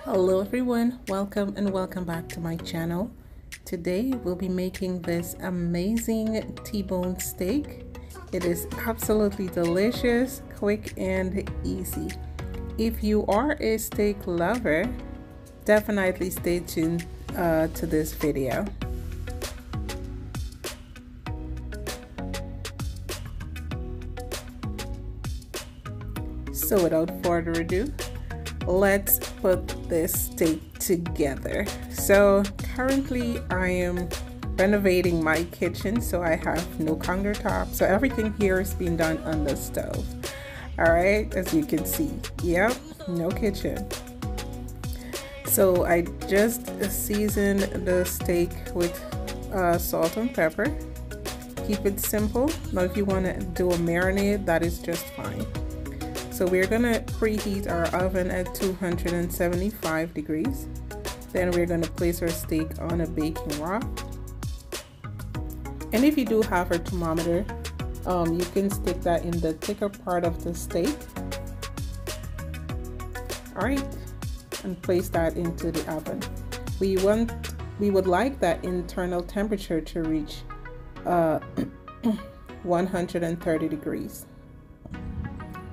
Hello everyone, welcome and welcome back to my channel. Today we'll be making this amazing T-bone steak. It is absolutely delicious, quick and easy. If you are a steak lover, definitely stay tuned to this video. So without further ado, let's put this steak together. So currently I am renovating my kitchen, so I have no countertop, so everything here is being done on the stove. All right, as you can see, yep, no kitchen. So I just seasoned the steak with salt and pepper. Keep it simple. Now if you want to do a marinade, that is just fine. So we're gonna preheat our oven at 275 degrees. Then we're gonna place our steak on a baking rack. And if you do have a thermometer, you can stick that in the thicker part of the steak. All right, and place that into the oven. We would like that internal temperature to reach 130 degrees.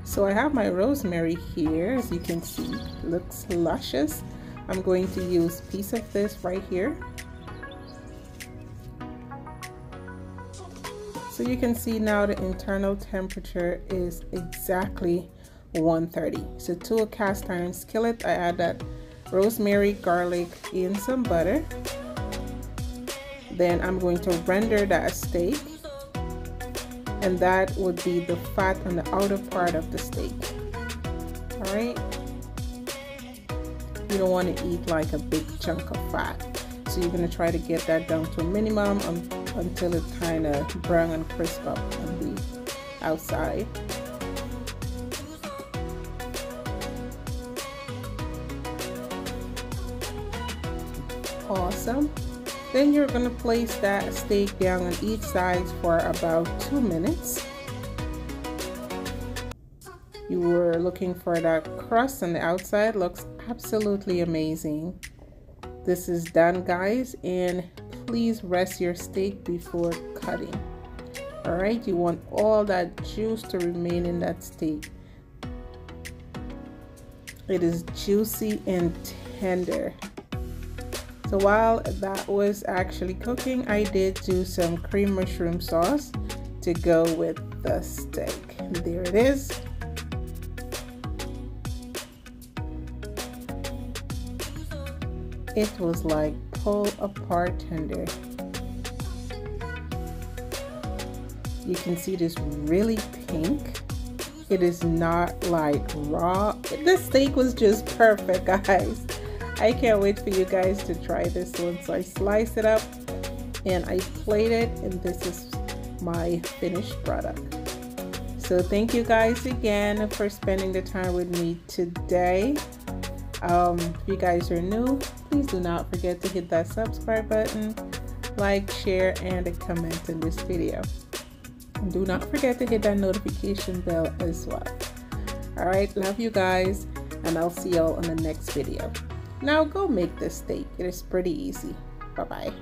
So I have my rosemary here, as you can see, it looks luscious. I'm going to use a piece of this right here. So you can see now the internal temperature is exactly 130. So to a cast iron skillet, I add that rosemary, garlic, and some butter. Then I'm going to render that steak. And that would be the fat on the outer part of the steak. All right, you don't want to eat like a big chunk of fat, so you're going to try to get that down to a minimum until it kind of brown and crisp up on the outside. Awesome. Then you're going to place that steak down on each side for about 2 minutes. You were looking for that crust on the outside. Looks absolutely amazing. This is done, guys, and please rest your steak before cutting. All right, you want all that juice to remain in that steak. It is juicy and tender. So while that was actually cooking, I did do some cream mushroom sauce to go with the steak. There it is. It was like pull apart tender. You can see this really pink. It is not like raw. The steak was just perfect, guys. I can't wait for you guys to try this one. So I slice it up and I plate it, and this is my finished product. So thank you guys again for spending the time with me today. If you guys are new, please do not forget to hit that subscribe button, like, share, and a comment in this video. And do not forget to hit that notification bell as well. All right, love you guys, and I'll see y'all on the next video. Now go make this steak. It is pretty easy. Bye-bye.